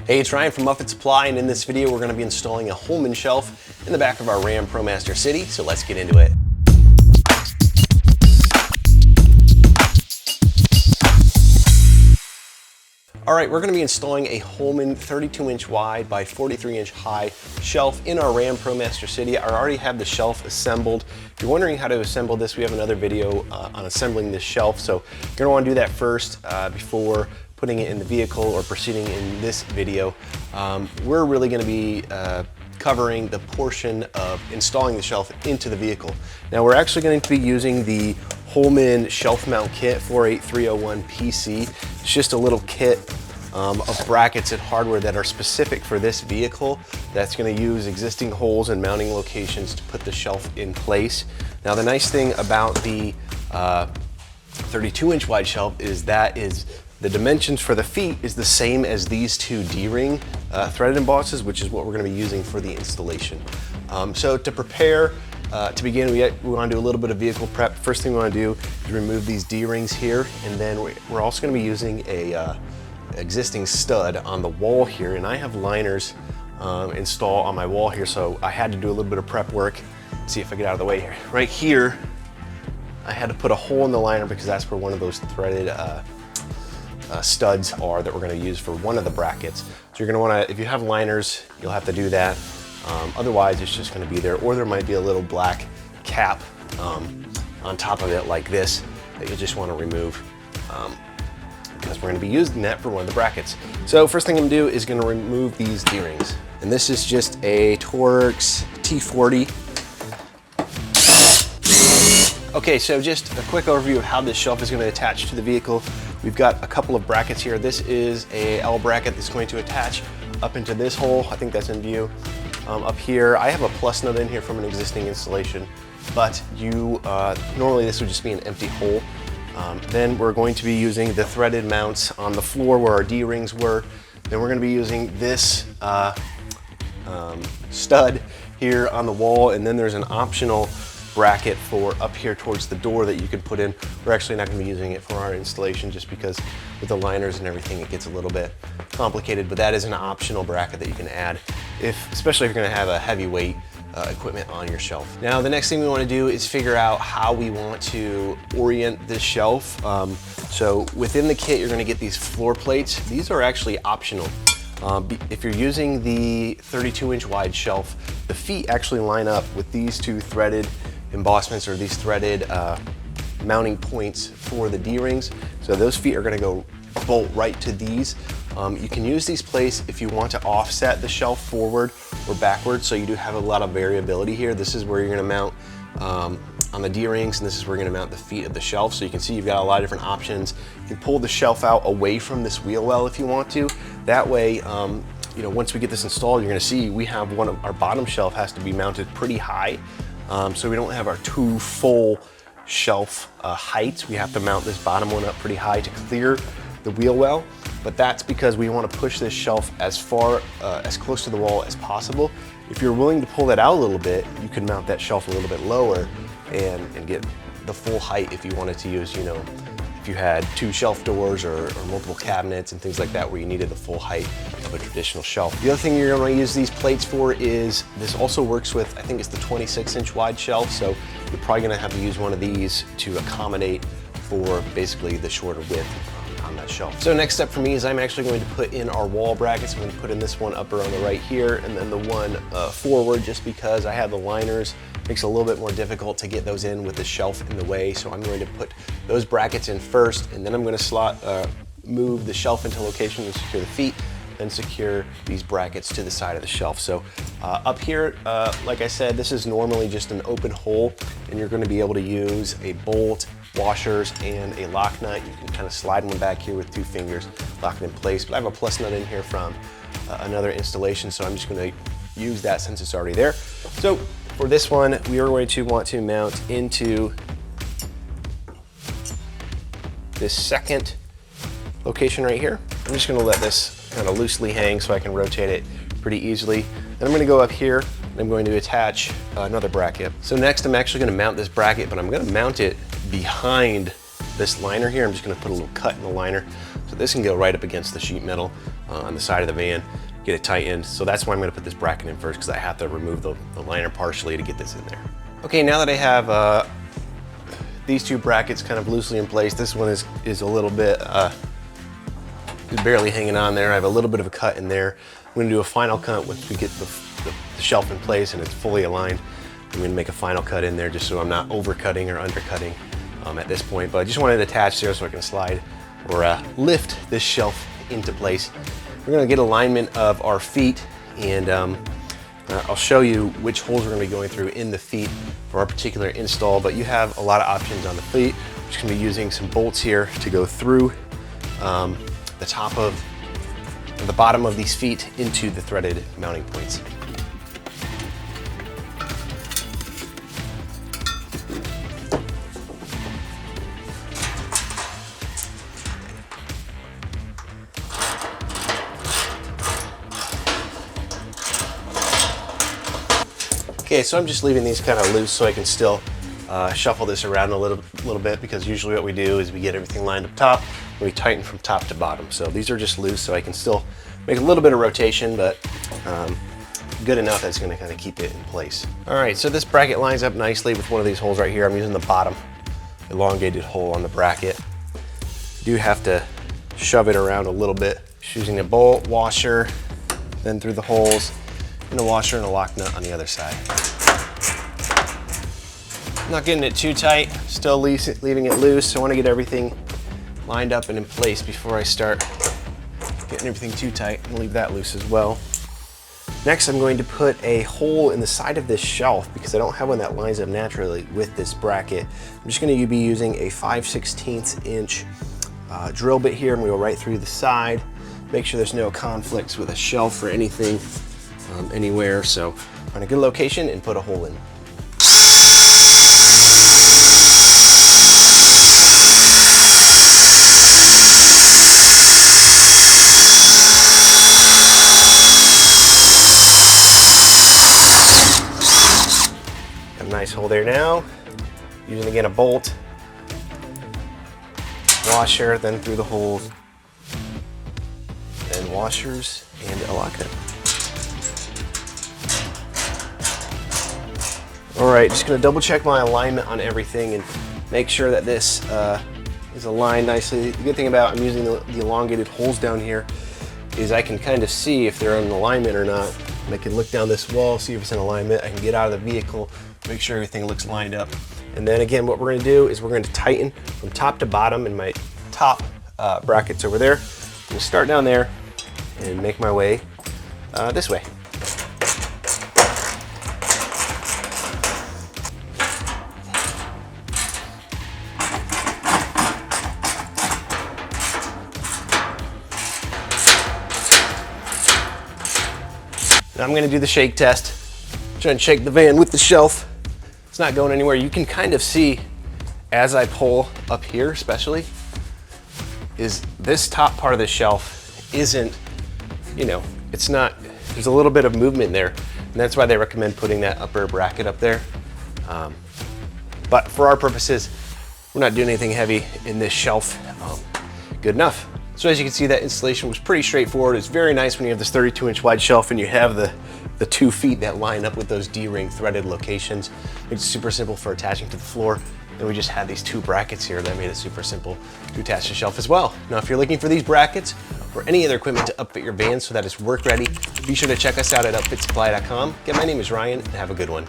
Hey, it's Ryan from Upfit Supply, and in this video we're going to be installing a Holman shelf in the back of our RAM ProMaster City, so let's get into it. All right, we're going to be installing a Holman 32-inch wide by 43-inch high shelf in our RAM ProMaster City. I already have the shelf assembled. If you're wondering how to assemble this, we have another video on assembling this shelf, so you're going to want to do that first before putting it in the vehicle or proceeding in this video. We're really going to be covering the portion of installing the shelf into the vehicle. Now we're actually going to be using the Holman shelf mount kit 48301 PC. It's just a little kit of brackets and hardware that are specific for this vehicle that's going to use existing holes and mounting locations to put the shelf in place. Now the nice thing about the 32-inch wide shelf is the dimensions for the feet is the same as these two D-ring threaded embosses, which is what we're going to be using for the installation. So to prepare, to begin, we want to do a little bit of vehicle prep. First thing we want to do is remove these D-rings here, and then we're also going to be using a existing stud on the wall here, and I have liners installed on my wall here, so I had to do a little bit of prep work. Let's see if I get out of the way here. Right here, I had to put a hole in the liner because that's where one of those threaded studs are that we're going to use for one of the brackets. So you're going to want to, if you have liners, you'll have to do that. Otherwise, it's just going to be there, or there might be a little black cap on top of it like this that you just want to remove because we're going to be using that for one of the brackets. So first thing I'm going to do is going to remove these D-rings. And this is just a Torx T40. Okay, so just a quick overview of how this shelf is going to attach to the vehicle. We've got a couple of brackets here. This is a L bracket that's going to attach up into this hole. I think that's in view. Up here, I have a plus nut in here from an existing installation, but normally this would just be an empty hole. Then we're going to be using the threaded mounts on the floor where our D-rings were. Then we're going to be using this stud here on the wall, and then there's an optional bracket for up here towards the door that you can put in. We're actually not going to be using it for our installation just because with the liners and everything it gets a little bit complicated, but that is an optional bracket that you can add, especially if you're going to have a heavyweight equipment on your shelf. Now the next thing we want to do is figure out how we want to orient this shelf. So within the kit you're going to get these floor plates. These are actually optional. If you're using the 32-inch wide shelf, the feet actually line up with these two threaded embossments or these threaded mounting points for the D-rings. So those feet are going to go bolt right to these. You can use these plates if you want to offset the shelf forward or backward, so you do have a lot of variability here. This is where you're going to mount on the D-rings, and this is where you're going to mount the feet of the shelf. So you can see you've got a lot of different options. You can pull the shelf out away from this wheel well if you want to. That way, you know, once we get this installed, you're going to see we have one of our bottom shelf has to be mounted pretty high, so we don't have our two full shelf heights. We have to mount this bottom one up pretty high to clear the wheel well, but that's because we want to push this shelf as far, as close to the wall as possible. If you're willing to pull that out a little bit, you can mount that shelf a little bit lower and get the full height if you wanted to use, you know, if you had two shelf doors or multiple cabinets and things like that where you needed the full height of a traditional shelf. The other thing you're going to use these plates for is, this also works with, I think it's the 26-inch wide shelf, so you're probably going to have to use one of these to accommodate for basically the shorter width on that shelf. So next step for me is I'm actually going to put in our wall brackets. I'm going to put in this one up around the right here, and then the one forward, just because I have the liners. Makes it a little bit more difficult to get those in with the shelf in the way. So I'm going to put those brackets in first, and then I'm going to move the shelf into location and secure the feet, then secure these brackets to the side of the shelf. So up here, like I said, this is normally just an open hole, and you're going to be able to use a bolt, washers, and a lock nut. You can kind of slide one back here with two fingers, lock it in place. But I have a plus nut in here from another installation, so I'm just going to use that since it's already there. So for this one, we are going to want to mount into this second location right here. I'm just going to let this kind of loosely hang so I can rotate it pretty easily. Then I'm going to go up here and I'm going to attach another bracket. So next I'm actually going to mount this bracket, but I'm going to mount it behind this liner here. I'm just going to put a little cut in the liner so this can go right up against the sheet metal. on the side of the van, get it tightened. So that's why I'm gonna put this bracket in first, because I have to remove the liner partially to get this in there. Okay, now that I have these two brackets kind of loosely in place, this one is a little bit, barely hanging on there. I have a little bit of a cut in there. I'm gonna do a final cut once we get the shelf in place and it's fully aligned. I'm gonna make a final cut in there just so I'm not overcutting or undercutting at this point. But I just wanted to attach there so I can slide or lift this shelf into place. We're gonna get alignment of our feet, and I'll show you which holes we're gonna be going through in the feet for our particular install, but you have a lot of options on the feet. We're just gonna be using some bolts here to go through the top of the bottom of these feet into the threaded mounting points. Okay, so I'm just leaving these kind of loose so I can still shuffle this around a little bit, because usually what we do is we get everything lined up top and we tighten from top to bottom. So these are just loose so I can still make a little bit of rotation, but good enough that's gonna kind of keep it in place. All right, so this bracket lines up nicely with one of these holes right here. I'm using the bottom elongated hole on the bracket. You do have to shove it around a little bit. Just using a bolt, washer, then through the holes, and a washer and a lock nut on the other side. Not getting it too tight, still leaving it loose. I want to get everything lined up and in place before I start getting everything too tight, and leave that loose as well. Next, I'm going to put a hole in the side of this shelf because I don't have one that lines up naturally with this bracket. I'm just going to be using a 5/16 inch drill bit here. I'm going to go right through the side, make sure there's no conflicts with a shelf or anything anywhere. So find a good location and put a hole in. Got a nice hole there now. Using again a bolt, washer, then through the holes, and washers and a lock nut. All right, just gonna double check my alignment on everything and make sure that this is aligned nicely. The good thing about I'm using the elongated holes down here is I can kind of see if they're in alignment or not. And I can look down this wall, see if it's in alignment. I can get out of the vehicle, make sure everything looks lined up. And then again, what we're gonna do is we're going to tighten from top to bottom in my top brackets over there. I'm gonna start down there and make my way this way. Now I'm gonna do the shake test. Try and shake the van with the shelf. It's not going anywhere. You can kind of see as I pull up here, especially, is this top part of the shelf isn't, you know, it's not, there's a little bit of movement there. And that's why they recommend putting that upper bracket up there. But for our purposes, we're not doing anything heavy in this shelf. Good enough. So as you can see, that installation was pretty straightforward. It's very nice when you have this 32-inch wide shelf and you have the 2 feet that line up with those D-ring threaded locations. It's super simple for attaching to the floor. And we just had these 2 brackets here that made it super simple to attach to the shelf as well. Now, if you're looking for these brackets or any other equipment to upfit your van so that it's work ready, be sure to check us out at upfitsupply.com. Again, my name is Ryan, and have a good one.